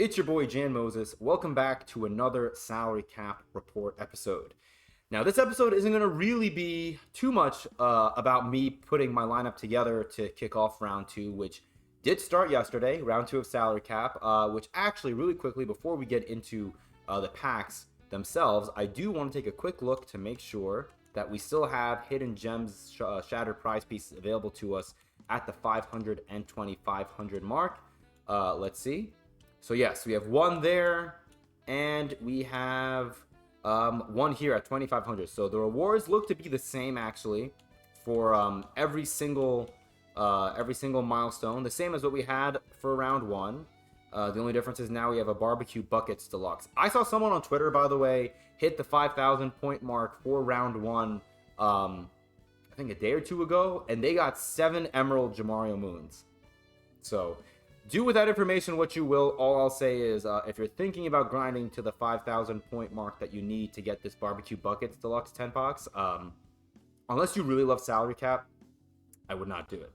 It's your boy Jan Moses. Welcome back to another salary cap report episode. Now, this episode isn't going to really be too much about me putting my lineup together to kick off round two, which did start yesterday, round two of salary cap, which actually, really quickly, before we get into the packs themselves, I do want to take a quick look to make sure that we still have hidden gems, shattered prize pieces available to us at the 500 and 2500 mark. Let's see. So yes, we have one there, and we have one here at 2,500. So the rewards look to be the same actually for every single milestone, the same as what we had for round one. The only difference is now we have a barbecue buckets deluxe. I saw someone on Twitter, by the way, hit the 5,000 point mark for round one. I think a day or two ago, and they got 7 Emerald Jamario Moons. So do with that information what you will. All I'll say is if you're thinking about grinding to the 5,000 point mark that you need to get this barbecue buckets deluxe 10 box, unless you really love salary cap, I would not do it.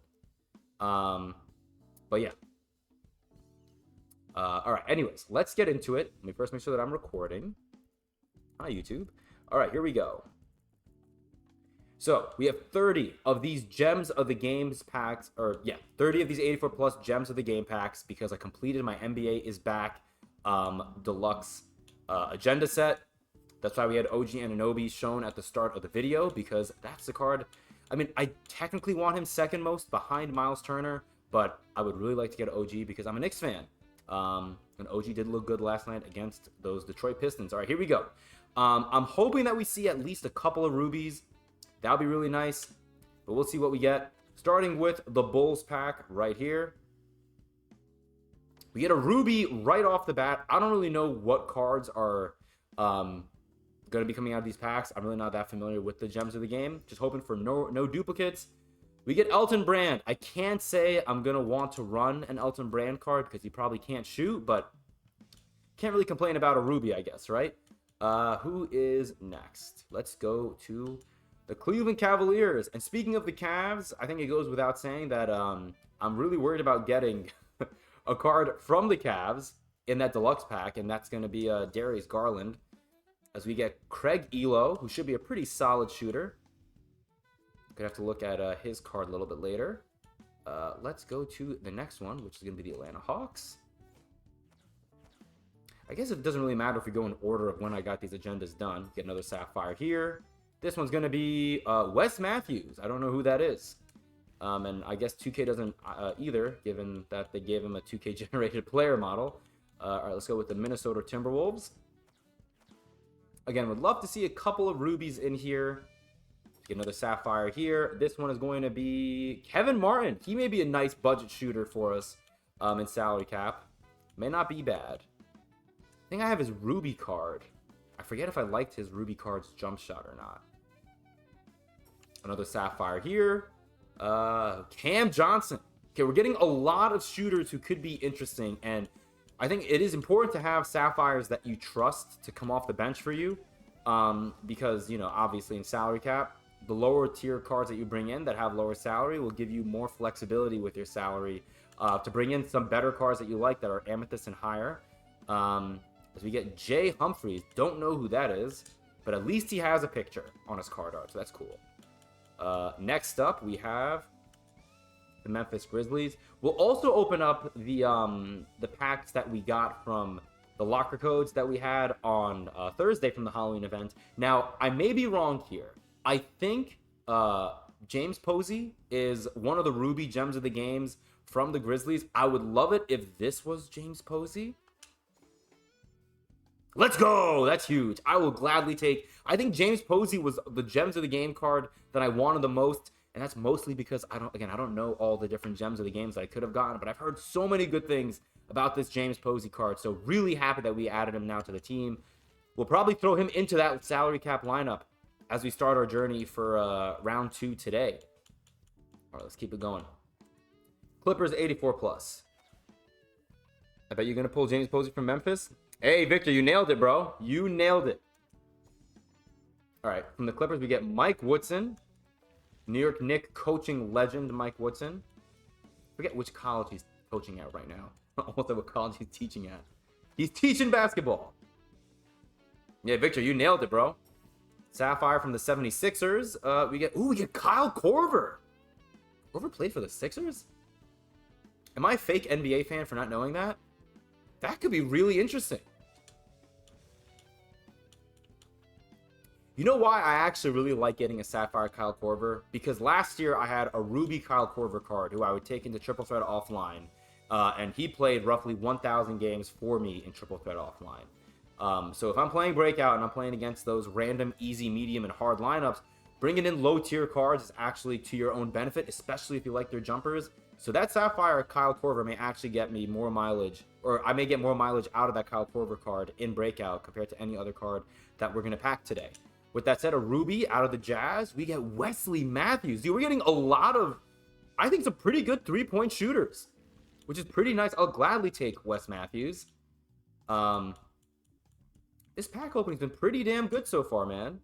But yeah. All right, anyways, let's get into it. Let me first make sure that I'm recording. Hi, YouTube. All right, here we go. So we have 30 of these gems of the games packs, 30 of these 84 plus gems of the game packs, because I completed my NBA is back deluxe agenda set. That's why we had OG Anunoby shown at the start of the video, because that's the card. I mean, I technically want him second most behind Miles Turner, but I would really like to get OG because I'm a Knicks fan. And OG did look good last night against those Detroit Pistons. All right, here we go. I'm hoping that we see at least a couple of rubies. That would be really nice, but we'll see what we get. Starting with the Bulls pack right here. We get a ruby right off the bat. I don't really know what cards are going to be coming out of these packs. I'm really not that familiar with the gems of the game. Just hoping for no duplicates. We get Elton Brand. I can't say I'm going to want to run an Elton Brand card because he probably can't shoot, but can't really complain about a ruby, I guess, right? Who is next? Let's go to the Cleveland Cavaliers. And speaking of the Cavs, I think it goes without saying that I'm really worried about getting a card from the Cavs in that deluxe pack, and that's going to be Darius Garland, as we get Craig Elo, who should be a pretty solid shooter. Gonna have to look at his card a little bit later. Let's go to the next one, which is going to be the Atlanta Hawks. I guess it doesn't really matter if we go in order of when I got these agendas done. Get another Sapphire here. This one's going to be Wes Matthews. I don't know who that is. And I guess 2K doesn't either, given that they gave him a 2K generated player model. All right, let's go with the Minnesota Timberwolves. Again, would love to see a couple of rubies in here. Get another Sapphire here. This one is going to be Kevin Martin. He may be a nice budget shooter for us in salary cap. May not be bad. I think I have his ruby card. I forget if I liked his ruby card's jump shot or not. Another Sapphire here. Cam Johnson. Okay, we're getting a lot of shooters who could be interesting, and I think it is important to have Sapphires that you trust to come off the bench for you, because, you know, obviously in salary cap, the lower tier cards that you bring in that have lower salary will give you more flexibility with your salary to bring in some better cards that you like that are amethyst and higher. As we get Jay Humphries. Don't know who that is, but at least he has a picture on his card art, so that's cool. Next up, we have the Memphis Grizzlies. We'll also open up the packs that we got from the locker codes that we had on Thursday from the Halloween event. Now, I may be wrong here. I think James Posey is one of the ruby gems of the games from the Grizzlies. I would love it if this was James Posey. Let's go! That's huge. I will gladly take... I think James Posey was the gems of the game card that I wanted the most, and that's mostly because I don't know all the different gems of the games that I could have gotten, but I've heard so many good things about this James Posey card, so really happy that we added him now to the team. We'll probably throw him into that salary cap lineup as we start our journey for round 2 today. All right, let's keep it going. Clippers 84 plus. I bet you're going to pull James Posey from Memphis. Hey, Victor, you nailed it, bro. You nailed it. All right, from the Clippers, we get Mike Woodson. New York Knicks coaching legend Mike Woodson. Forget which college he's coaching at right now. Almost like what college he's teaching at. He's teaching basketball. Yeah, Victor, you nailed it, bro. Sapphire from the 76ers. We get Kyle Korver. Korver played for the Sixers? Am I a fake NBA fan for not knowing that? That could be really interesting. You know why I actually really like getting a Sapphire Kyle Korver? Because last year I had a Ruby Kyle Korver card who I would take into Triple Threat offline. And he played roughly 1,000 games for me in Triple Threat offline. So if I'm playing Breakout and I'm playing against those random easy, medium, and hard lineups, bringing in low-tier cards is actually to your own benefit, especially if you like their jumpers. So that Sapphire Kyle Korver may actually get me more mileage, or I may get more mileage out of that Kyle Korver card in Breakout compared to any other card that we're going to pack today. With that said, a Ruby out of the Jazz, we get Wesley Matthews. Dude, we're getting a lot of, I think, some pretty good three-point shooters, which is pretty nice. I'll gladly take Wes Matthews. This pack opening's been pretty damn good so far, man.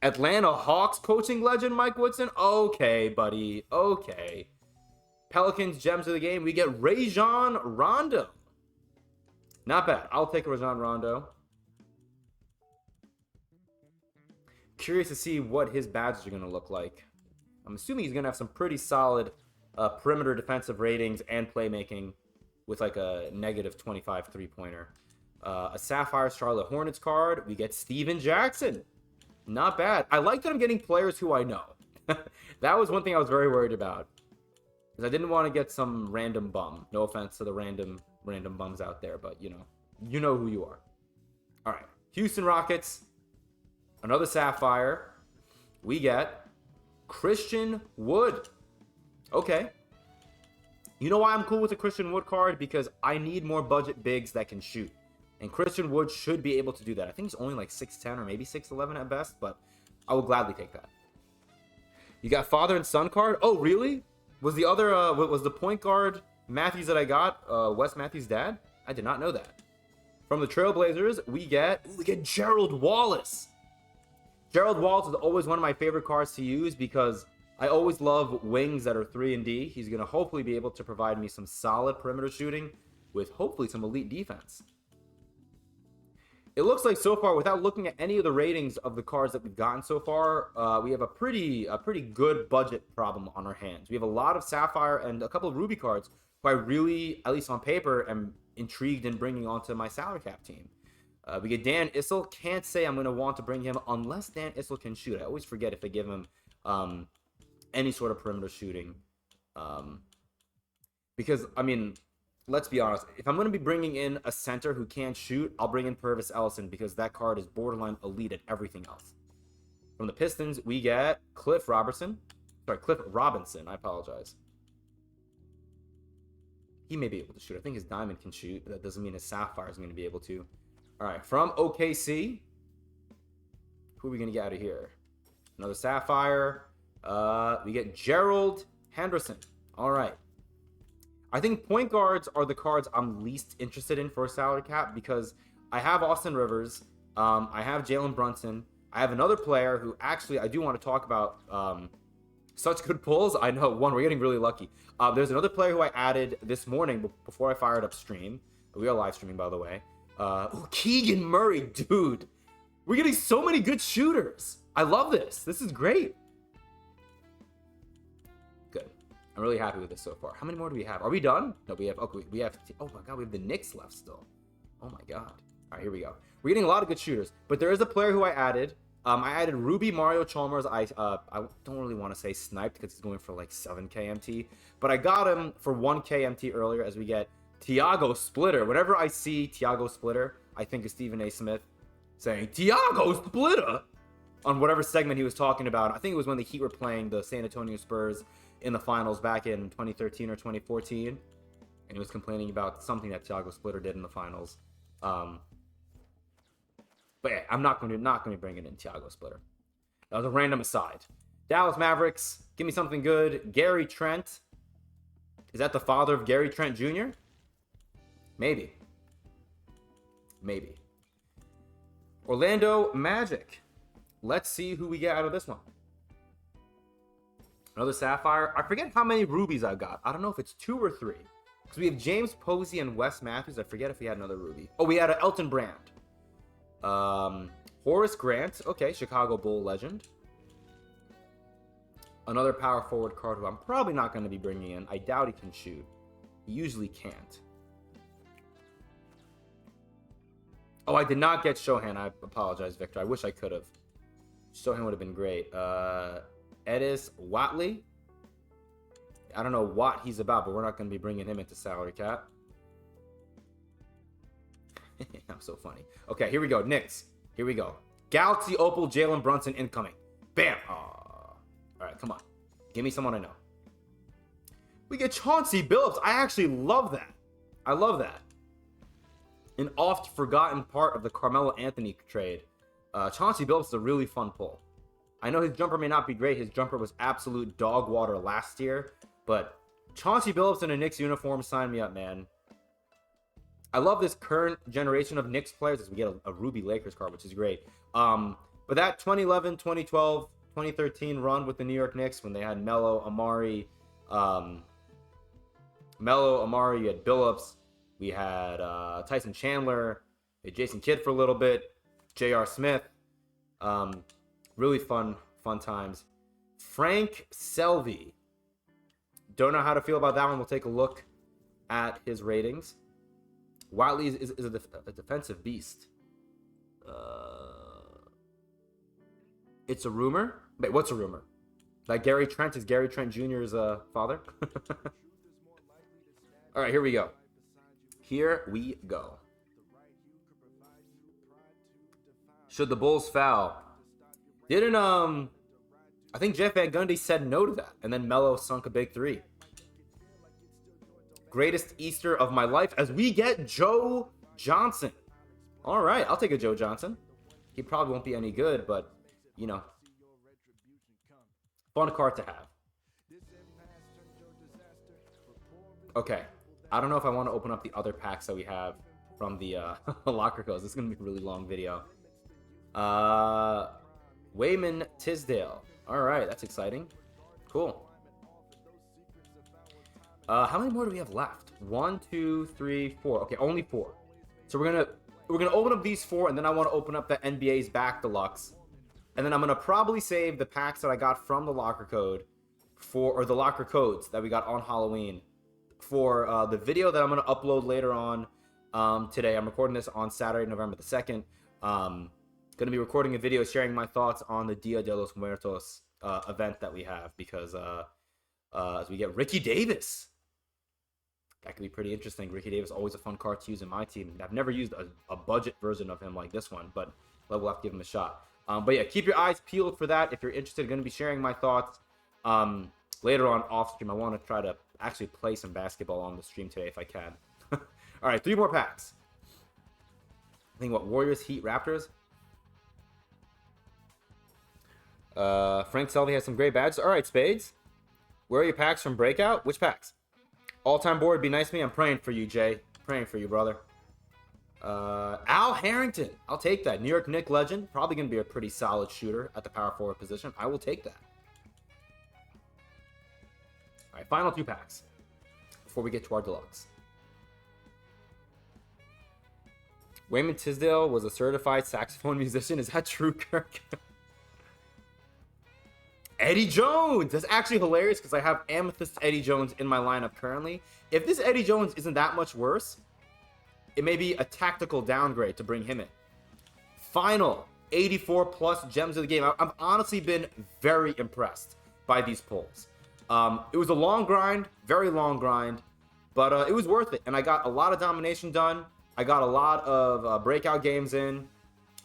Atlanta Hawks coaching legend Mike Woodson. Okay, buddy. Okay. Pelicans gems of the game. We get Rajon Rondo. Not bad. I'll take Rajon Rondo. Curious to see what his badges are going to look like. I'm assuming he's going to have some pretty solid perimeter defensive ratings and playmaking with like a negative 25 three-pointer. A Sapphire Charlotte Hornets card. We get Steven Jackson. Not bad. I like that I'm getting players who I know. That was one thing I was very worried about. Because I didn't want to get some random bum. No offense to the random bums out there, but you know who you are. All right. Houston Rockets. Another Sapphire. We get Christian Wood. Okay. You know why I'm cool with the Christian Wood card? Because I need more budget bigs that can shoot. And Christian Wood should be able to do that. I think he's only like 6'10 or maybe 6'11 at best, but I will gladly take that. You got father and son card? Oh, really? Was the other, was the point guard Matthews that I got Wes Matthews' dad? I did not know that. From the Trailblazers, we get Gerald Wallace. Gerald Wallace is always one of my favorite cards to use because I always love wings that are 3 and D. He's going to hopefully be able to provide me some solid perimeter shooting with hopefully some elite defense. It looks like so far, without looking at any of the ratings of the cards that we've gotten so far, we have a pretty good budget problem on our hands. We have a lot of Sapphire and a couple of Ruby cards who I really, at least on paper, am intrigued in bringing onto my salary cap team. We get Dan Issel. Can't say I'm going to want to bring him unless Dan Issel can shoot. I always forget if they give him any sort of perimeter shooting. Because, I mean, let's be honest. If I'm going to be bringing in a center who can't shoot, I'll bring in Purvis Ellison because that card is borderline elite at everything else. From the Pistons, we get Cliff Robinson. I apologize. He may be able to shoot. I think his diamond can shoot, but that doesn't mean his Sapphire is going to be able to. All right, from OKC, who are we going to get out of here? Another Sapphire. We get Gerald Henderson. All right. I think point guards are the cards I'm least interested in for a salary cap because I have Austin Rivers. I have Jalen Brunson. I have another player who actually I do want to talk about. Such good pulls. I know, we're getting really lucky. There's another player who I added this morning before I fired up stream. We are live streaming, by the way. Keegan Murray, dude. We're getting so many good shooters. I love this. This is great. Good. I'm really happy with this so far. How many more do we have? Are we done? No, we have, okay, we have, oh my God, we have the Knicks left still. Oh my God. All right, here we go. We're getting a lot of good shooters, but there is a player who I added. I added Ruby Mario Chalmers. I don't really want to say sniped because he's going for like 7K MT, but I got him for 1K MT earlier as we get Tiago Splitter. Whenever I see Tiago Splitter, I think of Stephen A. Smith saying, Tiago Splitter, on whatever segment he was talking about. I think it was when the Heat were playing the San Antonio Spurs in the finals back in 2013 or 2014. And he was complaining about something that Tiago Splitter did in the finals. But yeah, I'm not going to be bringing in Tiago Splitter. That was a random aside. Dallas Mavericks, give me something good. Gary Trent. Is that the father of Gary Trent Jr.? Maybe. Orlando Magic. Let's see who we get out of this one. Another Sapphire. I forget how many rubies I got. I don't know if it's 2 or 3. Because we have James Posey and Wes Matthews. I forget if we had another Ruby. Oh, we had an Elton Brand. Horace Grant. Okay, Chicago Bull legend. Another power forward card who I'm probably not going to be bringing in. I doubt he can shoot. He usually can't. Oh, I did not get Shohan. I apologize, Victor. I wish I could have. Shohan would have been great. Edis Watley. I don't know what he's about, but we're not going to be bringing him into salary cap. I'm so funny. Okay, here we go. Knicks. Here we go. Galaxy Opal Jalen Brunson incoming. Bam. Oh. All right, come on. Give me someone I know. We get Chauncey Billups. I actually love that. I love that. An oft-forgotten part of the Carmelo Anthony trade. Chauncey Billups is a really fun pull. I know his jumper may not be great. His jumper was absolute dog water last year. But Chauncey Billups in a Knicks uniform, sign me up, man. I love this current generation of Knicks players as we get a Ruby Lakers card, which is great. But that 2011, 2012, 2013 run with the New York Knicks when they had Melo, Amari, you had Billups, we had Tyson Chandler, we had Jason Kidd for a little bit, J.R. Smith. Really fun times. Frank Selvey. Don't know how to feel about that one. We'll take a look at his ratings. Watley is a defensive beast. It's a rumor. Wait, what's a rumor? That Gary Trent is Gary Trent Jr.'s father? All right, here we go. Here we go. Should the Bulls foul? Didn't, I think Jeff Van Gundy said no to that. And then Melo sunk a big three. Greatest Easter of my life as we get Joe Johnson. All right, I'll take a Joe Johnson. He probably won't be any good, but, you know, fun card to have. Okay, I don't know if I want to open up the other packs that we have from the locker codes. This is going to be a really long video. Wayman Tisdale. All right, that's exciting. Cool. How many more do we have left? 1, 2, 3, 4. Okay, only 4. So we're gonna open up these 4, and then I want to open up the NBA's back deluxe, and then I'm gonna probably save the packs that I got from the locker code or the locker codes that we got on Halloween for the video that I'm gonna upload later on today. I'm recording this on Saturday, November the 2nd. Gonna be recording a video sharing my thoughts on the Dia de los Muertos event that we have because as we get Ricky Davis. That could be pretty interesting. Ricky Davis, always a fun card to use in my team. I've never used a budget version of him like this one, but we'll have to give him a shot. But yeah, keep your eyes peeled for that. If you're interested, I'm going to be sharing my thoughts later on off stream. I want to try to actually play some basketball on the stream today if I can. All right, 3 more packs. I think what, Warriors, Heat, Raptors? Frank Selvey has some great badges. All right, Spades. Where are your packs from Breakout? Which packs? All-time board, be nice to me. I'm praying for you, Jay. Praying for you, brother. Al Harrington. I'll take that. New York Knicks legend. Probably going to be a pretty solid shooter at the power forward position. I will take that. All right, final 2 packs before we get to our deluxe. Wayman Tisdale was a certified saxophone musician. Is that true, Kirk? Eddie Jones! That's actually hilarious because I have Amethyst Eddie Jones in my lineup currently. If this Eddie Jones isn't that much worse, it may be a tactical downgrade to bring him in. Final 84 plus gems of the game. I've honestly been very impressed by these pulls. It was a long grind, very long grind, but it was worth it. And I got a lot of domination done. I got a lot of breakout games in.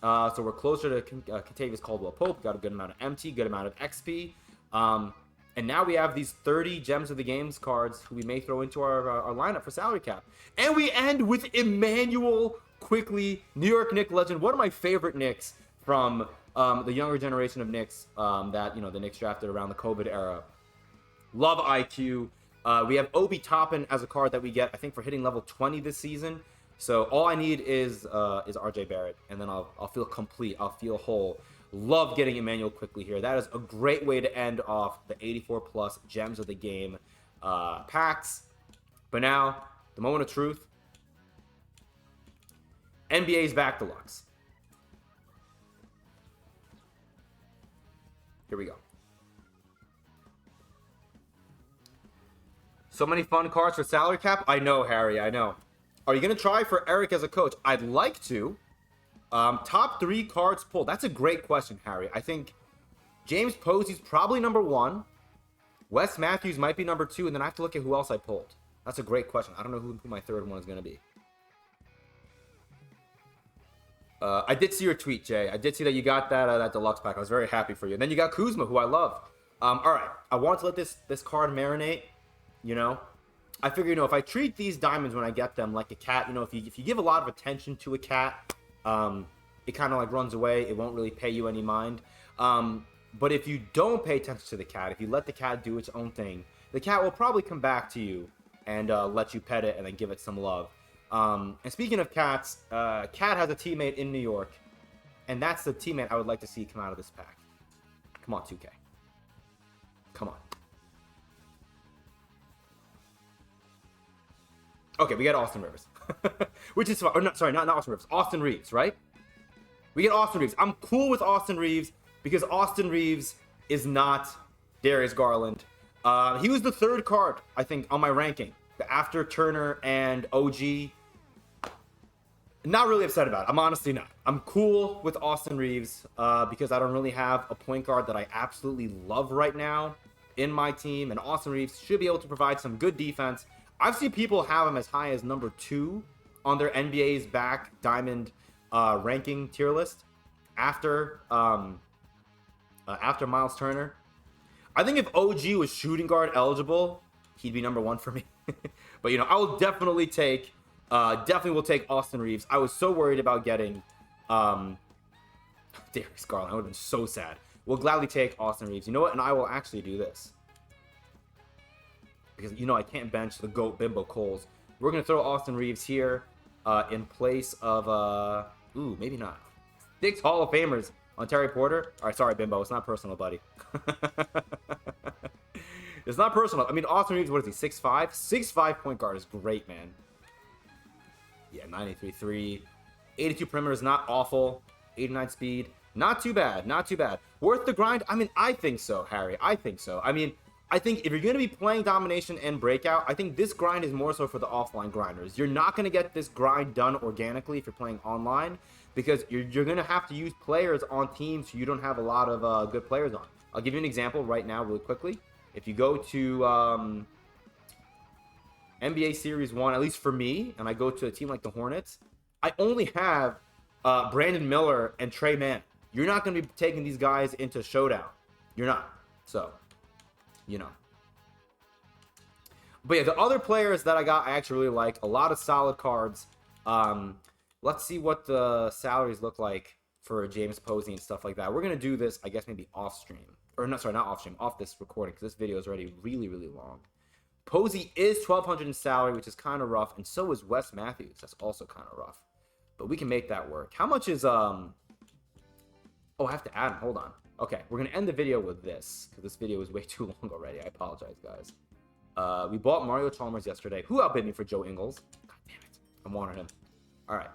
So we're closer to Kentavious Caldwell-Pope. Got a good amount of MT, good amount of XP. And now we have these 30 Gems of the Games cards who we may throw into our lineup for salary cap. And we end with Emmanuel Quickley, New York Knicks legend. One of my favorite Knicks from the younger generation of Knicks that, you know, the Knicks drafted around the COVID era. Love IQ. We have Obi Toppin as a card that we get, I think, for hitting level 20 this season. So all I need is RJ Barrett, and then I'll feel complete. I'll feel whole. Love getting Emmanuel Quickley here. That is a great way to end off the 84 plus Gems of the Game packs. But now The moment of truth. NBA's back deluxe. Here we go. So many fun cards for salary cap. I know, Harry. I know. Are you going to try for Eric as a coach? I'd like to. Top 3 cards pulled. That's a great question, Harry. I think James Posey's probably number 1. Wes Matthews might be number 2. And then I have to look at who else I pulled. That's a great question. I don't know who my third one is going to be. I did see your tweet, Jay. I did see that you got that deluxe pack. I was very happy for you. And then you got Kuzma, who I love. All right. I want to let this card marinate. You know, I figure, if I treat these diamonds when I get them like a cat, if you give a lot of attention to a cat, it kind of like runs away. It won't really pay you any mind. But if you don't pay attention to the cat, if you let the cat do its own thing, the cat will probably come back to you and let you pet it and then give it some love. And speaking of cats, Cat has a teammate in New York, and that's the teammate I would like to see come out of this pack. Come on, 2K. Come on. Okay, we got Austin Rivers. Which is fine. Or not Austin Rivers. Austin Reeves, right? We get Austin Reeves. I'm cool with Austin Reeves because Austin Reeves is not Darius Garland. He was the 3rd card, I think, on my ranking. After Turner and OG. Not really upset about it. I'm honestly not. I'm cool with Austin Reeves because I don't really have a point guard that I absolutely love right now in my team. And Austin Reeves should be able to provide some good defense. I've seen people have him as high as number 2 on their NBA's back diamond ranking tier list after Miles Turner. I think if OG was shooting guard eligible, he'd be number 1 for me. But I will definitely take Austin Reeves. I was so worried about getting Darius Garland. I would have been so sad. We'll gladly take Austin Reeves. You know what? And I will actually do this. Because, I can't bench the GOAT Bimbo Coles. We're going to throw Austin Reeves here in place of, maybe not. 6 Hall of Famers on Terry Porter. All right, sorry, Bimbo. It's not personal, buddy. It's not personal. I mean, Austin Reeves, what is he, 6'5"? 6'5" point guard is great, man. Yeah, 93-3. 82 perimeter is not awful. 89 speed. Not too bad. Not too bad. Worth the grind? I mean, I think so, Harry. I think so. I mean, I think if you're going to be playing domination and breakout, I think this grind is more so for the offline grinders. You're not going to get this grind done organically if you're playing online because you're going to have to use players on teams who you don't have a lot of good players on. I'll give you an example right now really quickly. If you go to NBA Series 1, at least for me, and I go to a team like the Hornets, I only have Brandon Miller and Trey Mann. You're not going to be taking these guys into showdown. You're not. So, But yeah, the other players that I got, I actually really like. A lot of solid cards. Let's see what the salaries look like for James Posey and stuff like that. We're going to do this, I guess, maybe off stream. Or, no, sorry, not off stream. Off this recording, because this video is already really, really long. Posey is $1,200 in salary, which is kind of rough. And so is Wes Matthews. That's also kind of rough. But we can make that work. How much is... Oh, I have to add him. Hold on. Okay, we're going to end the video with this, because this video is way too long already. I apologize, guys. We bought Mario Chalmers yesterday. Who outbid me for Joe Ingles? God damn it. I wanted him. All right.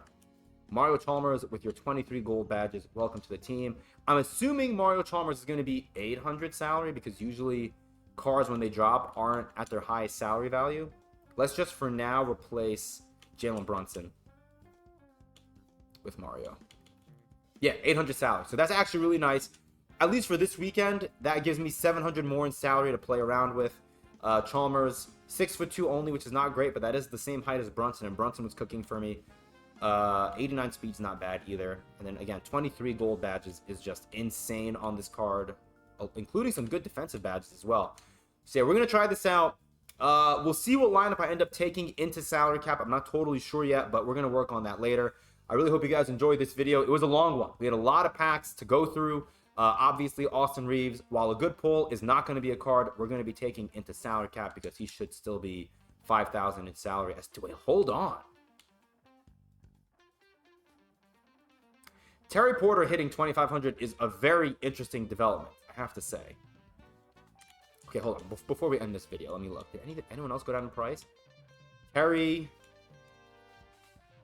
Mario Chalmers with your 23 gold badges. Welcome to the team. I'm assuming Mario Chalmers is going to be 800 salary, because usually cards, when they drop, aren't at their highest salary value. Let's just, for now, replace Jalen Brunson with Mario. Yeah, 800 salary. So that's actually really nice. At least for this weekend, that gives me 700 more in salary to play around with. Chalmers, 6'2" only, which is not great, but that is the same height as Brunson, and Brunson was cooking for me. 89 speed's not bad either. And then again, 23 gold badges is just insane on this card, including some good defensive badges as well. So yeah, we're going to try this out. We'll see what lineup I end up taking into salary cap. I'm not totally sure yet, but we're going to work on that later. I really hope you guys enjoyed this video. It was a long one. We had a lot of packs to go through. Obviously, Austin Reeves, while a good pull, is not going to be a card we're going to be taking into salary cap, because he should still be 5,000 in salary. Wait, hold on. Terry Porter hitting 2,500 is a very interesting development, I have to say. Okay, hold on. Before we end this video, let me look. Did anyone else go down in price? Perry.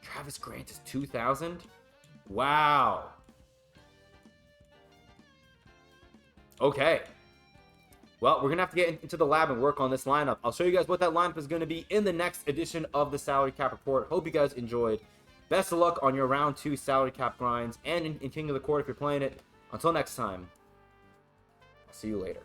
Travis Grant is 2,000. Wow. Okay. Well, we're going to have to get into the lab and work on this lineup. I'll show you guys what that lineup is going to be in the next edition of the Salary Cap Report. Hope you guys enjoyed. Best of luck on your round 2 salary cap grinds and in King of the Court if you're playing it. Until next time, I'll see you later.